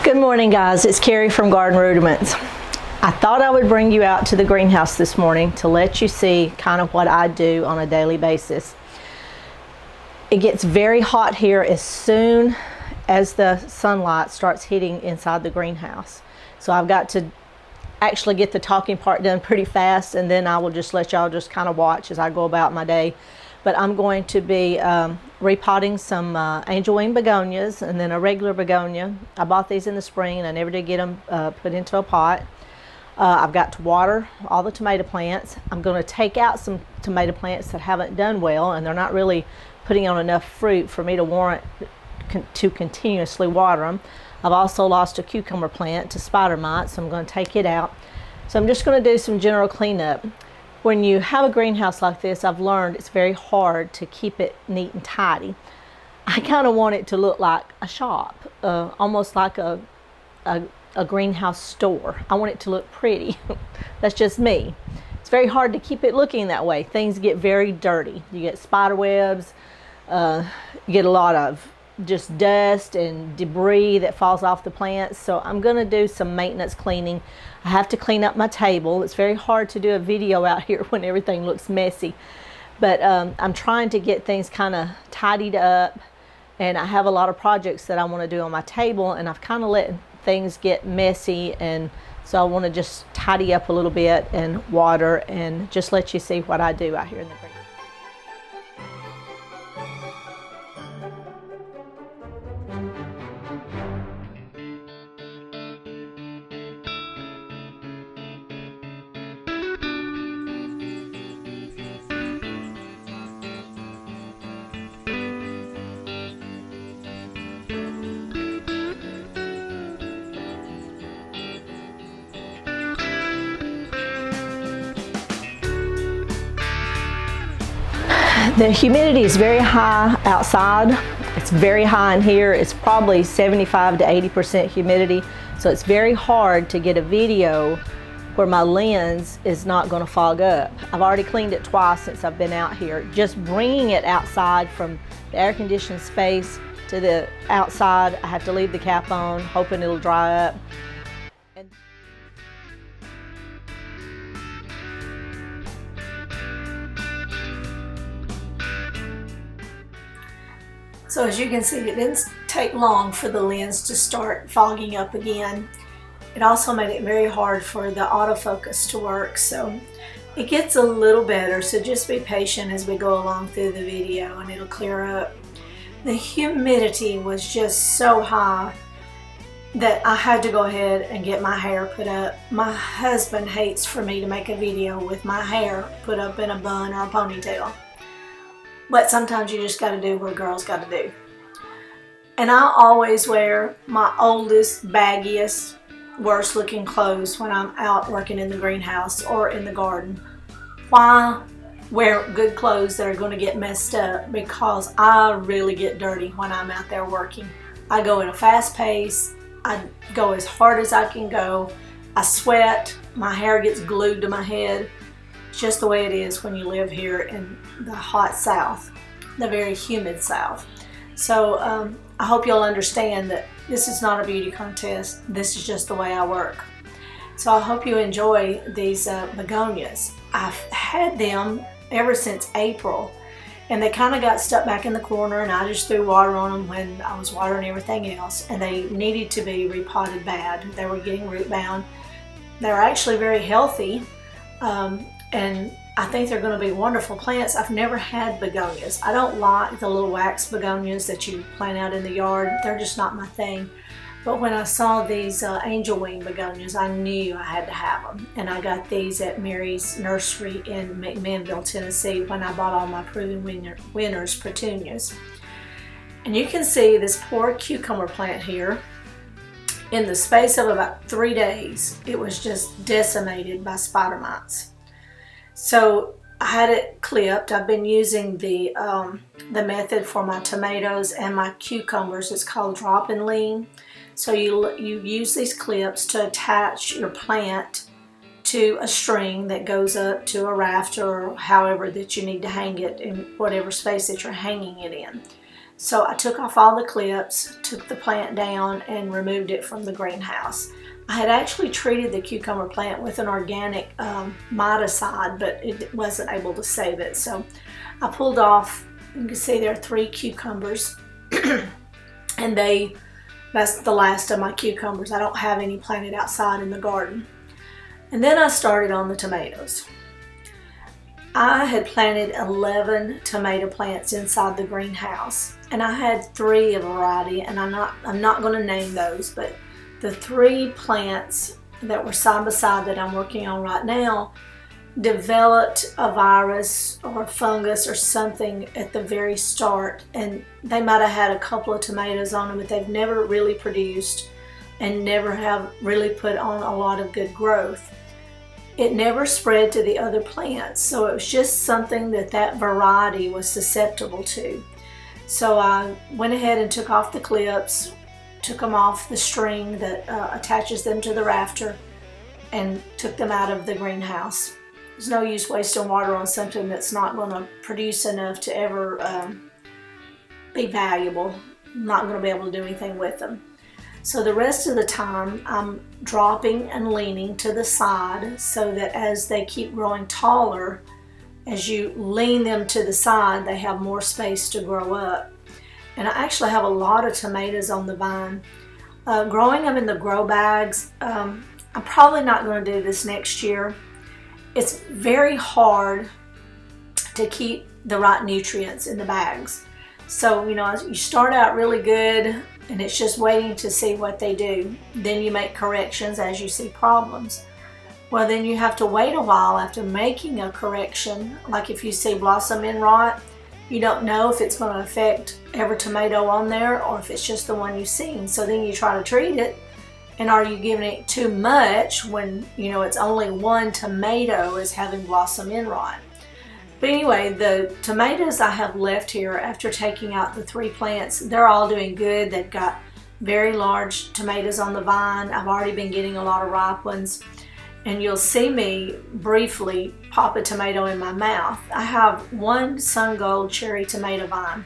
Good morning, guys. It's Carrie from Garden Rudiments. I thought I would bring you out to the greenhouse this morning to let you see kind of what I do on a daily basis. It gets very hot here as soon as the sunlight starts hitting inside the greenhouse. So I've got to actually get the talking part done pretty fast, and then I will just let y'all just kind of watch as I go about my day. But I'm going to be repotting some angel wing begonias and then a regular begonia. I bought these in the spring and I never did get them put into a pot. I've got to water all the tomato plants. I'm going to take out some tomato plants that haven't done well and they're not really putting on enough fruit for me to warrant to continuously water them. I've also lost a cucumber plant to spider mites, so I'm going to take it out. So I'm just going to do some general cleanup. When you have a greenhouse like this, I've learned it's very hard to keep it neat and tidy. I kind of want it to look like a shop, almost like a greenhouse store. I want it to look pretty. That's just me. It's very hard to keep it looking that way. Things get very dirty. You get spider webs, you get a lot of just dust and debris that falls off the plants. So I'm going to do some maintenance cleaning. I have to clean up my table. It's very hard to do a video out here when everything looks messy, but I'm trying to get things kind of tidied up, and I have a lot of projects that I want to do on my table, and I've kind of let things get messy, and so I want to just tidy up a little bit and water and just let you see what I do out here in the greenhouse. The humidity is very high outside. It's very high in here. It's probably 75 to 80% humidity. So it's very hard to get a video where my lens is not going to fog up. I've already cleaned it twice since I've been out here. Just bringing it outside from the air conditioned space to the outside, I have to leave the cap on, hoping it'll dry up. So as you can see, it didn't take long for the lens to start fogging up again. It also made it very hard for the autofocus to work, so it gets a little better, so just be patient as we go along through the video and it'll clear up. The humidity was just so high that I had to go ahead and get my hair put up. My husband hates for me to make a video with my hair put up in a bun or a ponytail. But sometimes you just got to do what a girl's got to do. And I always wear my oldest, baggiest, worst looking clothes when I'm out working in the greenhouse or in the garden. Why wear good clothes that are going to get messed up? Because I really get dirty when I'm out there working. I go at a fast pace. I go as hard as I can go. I sweat. My hair gets glued to my head. It's just the way it is when you live here in the hot South, the very humid South. So I hope you'll understand that this is not a beauty contest. This is just the way I work. So I hope you enjoy these begonias. I've had them ever since April, and they kind of got stuck back in the corner, and I just threw water on them when I was watering everything else, and they needed to be repotted bad. They were getting root bound. They're actually very healthy. And I think they're going to be wonderful plants. I've never had begonias. I don't like the little wax begonias that you plant out in the yard. They're just not my thing. But when I saw these angel wing begonias, I knew I had to have them. And I got these at Mary's Nursery in McMinnville, Tennessee, when I bought all my proven winners petunias. And you can see this poor cucumber plant here. In the space of about 3 days, it was just decimated by spider mites. So I had it clipped. I've been using the method for my tomatoes and my cucumbers. It's called drop and lean. So you use these clips to attach your plant to a string that goes up to a rafter or however that you need to hang it in whatever space that you're hanging it in. So I took off all the clips, took the plant down, and removed it from the greenhouse. I had actually treated the cucumber plant with an organic miticide, but it wasn't able to save it. So I pulled off, you can see there are 3 cucumbers, and that's the last of my cucumbers. I don't have any planted outside in the garden. And then I started on the tomatoes. I had planted 11 tomato plants inside the greenhouse, and I had 3 of a variety, and I'm not going to name those, but the 3 plants that were side by side that I'm working on right now developed a virus or fungus or something at the very start, and they might have had a couple of tomatoes on them, but they've never really produced and never have really put on a lot of good growth. It never spread to the other plants, so it was just something that variety was susceptible to. So I went ahead and took off the clips, took them off the string that attaches them to the rafter, and took them out of the greenhouse. There's no use wasting water on something that's not going to produce enough to ever be valuable. I'm not going to be able to do anything with them. So the rest of the time I'm dropping and leaning to the side so that as they keep growing taller, as you lean them to the side, they have more space to grow up. And I actually have a lot of tomatoes on the vine. Growing them in the grow bags, I'm probably not going to do this next year. It's very hard to keep the right nutrients in the bags. So, you start out really good, and it's just waiting to see what they do. Then you make corrections as you see problems. Well, then you have to wait a while after making a correction. Like if you see blossom end rot, you don't know if it's going to affect every tomato on there or if it's just the one you've seen. So then you try to treat it, and are you giving it too much when it's only one tomato is having blossom end rot? But anyway, the tomatoes I have left here after taking out the 3 plants, they're all doing good. They've got very large tomatoes on the vine. I've already been getting a lot of ripe ones. And you'll see me briefly pop a tomato in my mouth. I have one Sun Gold cherry tomato vine,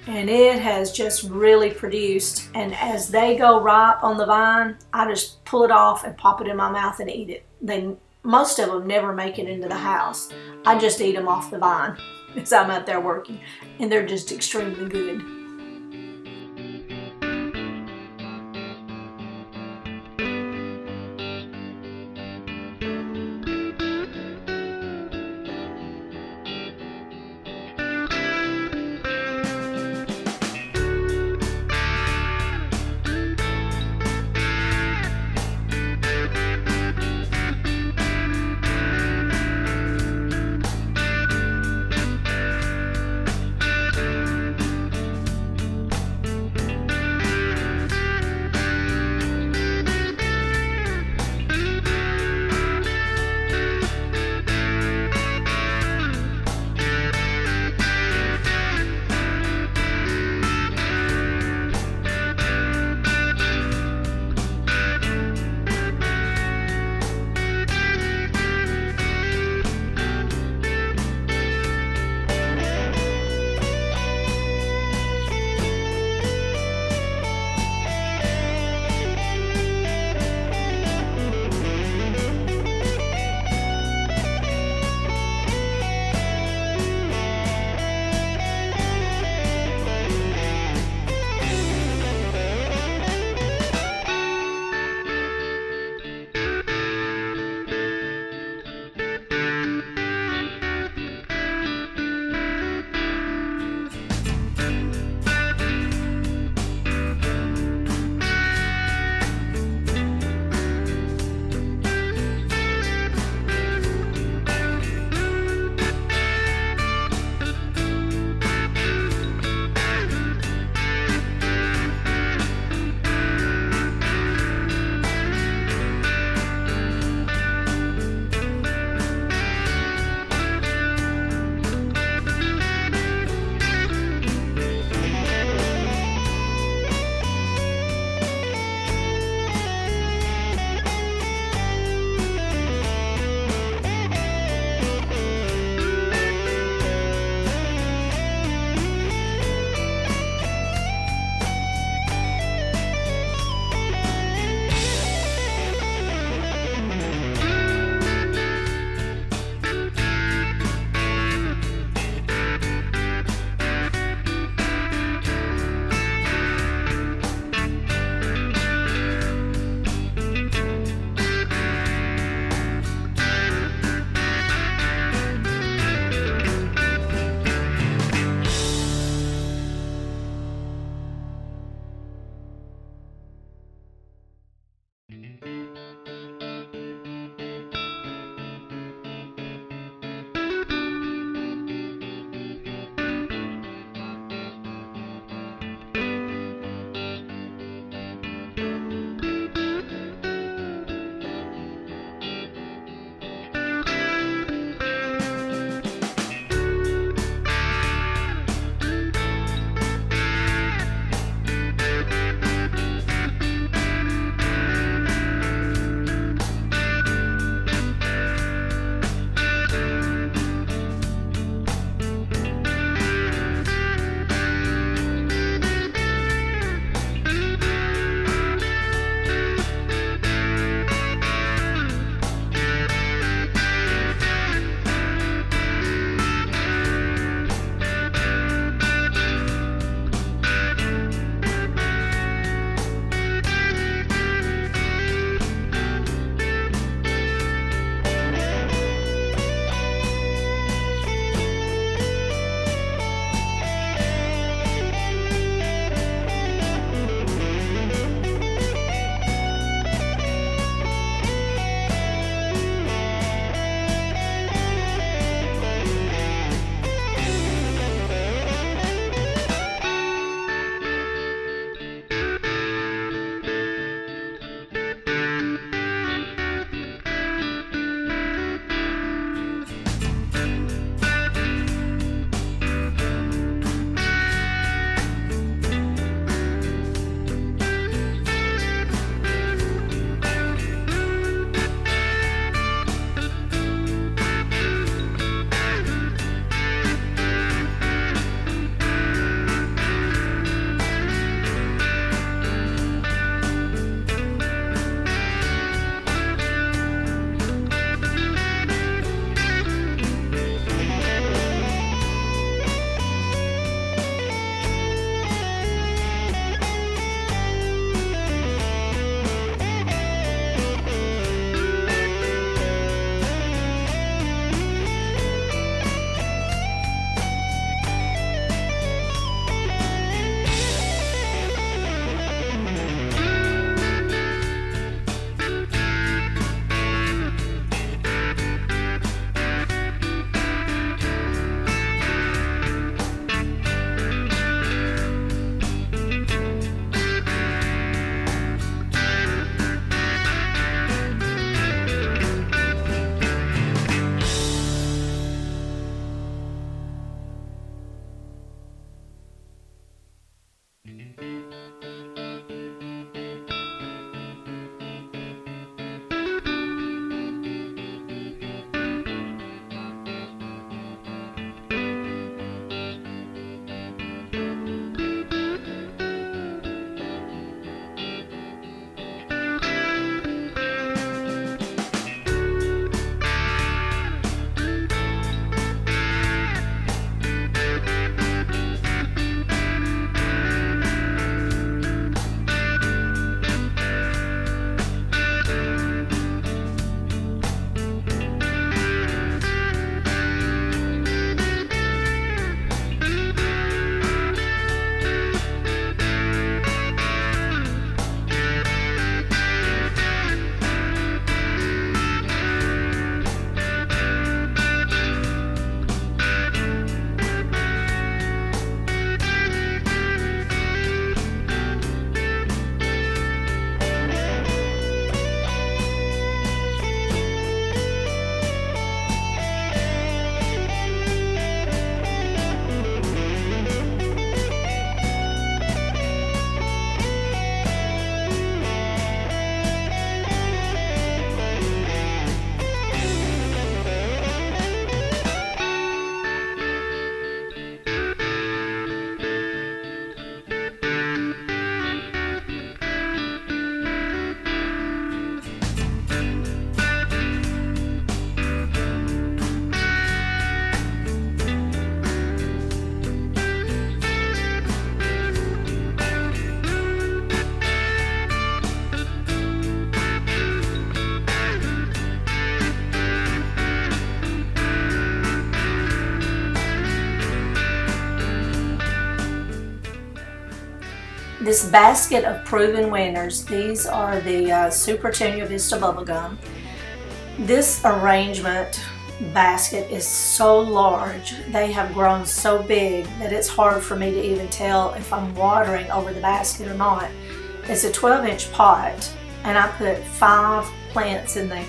and it has just really produced. And as they go ripe on the vine, I just pull it off and pop it in my mouth and eat it. Most of them never make it into the house. I just eat them off the vine as I'm out there working, and they're just extremely good. this basket of proven winners, these are the Supertunia Vista bubblegum. This arrangement basket is so large, they have grown so big that it's hard for me to even tell if I'm watering over the basket or not. It's a 12-inch pot, and I put 5 plants in there.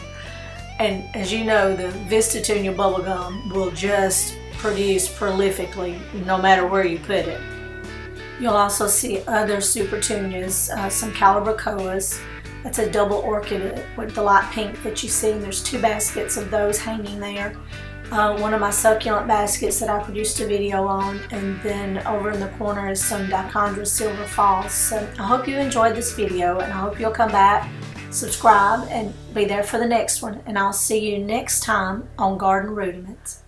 And as you know, the Vistatunia bubblegum will just produce prolifically no matter where you put it. You'll also see other Supertunias, some Calibrachoas. That's a double orchid with the light pink that you see, and there's 2 baskets of those hanging there. One of my succulent baskets that I produced a video on, and then over in the corner is some Dichondra Silver Falls. So I hope you enjoyed this video, and I hope you'll come back, subscribe, and be there for the next one. And I'll see you next time on Garden Rudiments.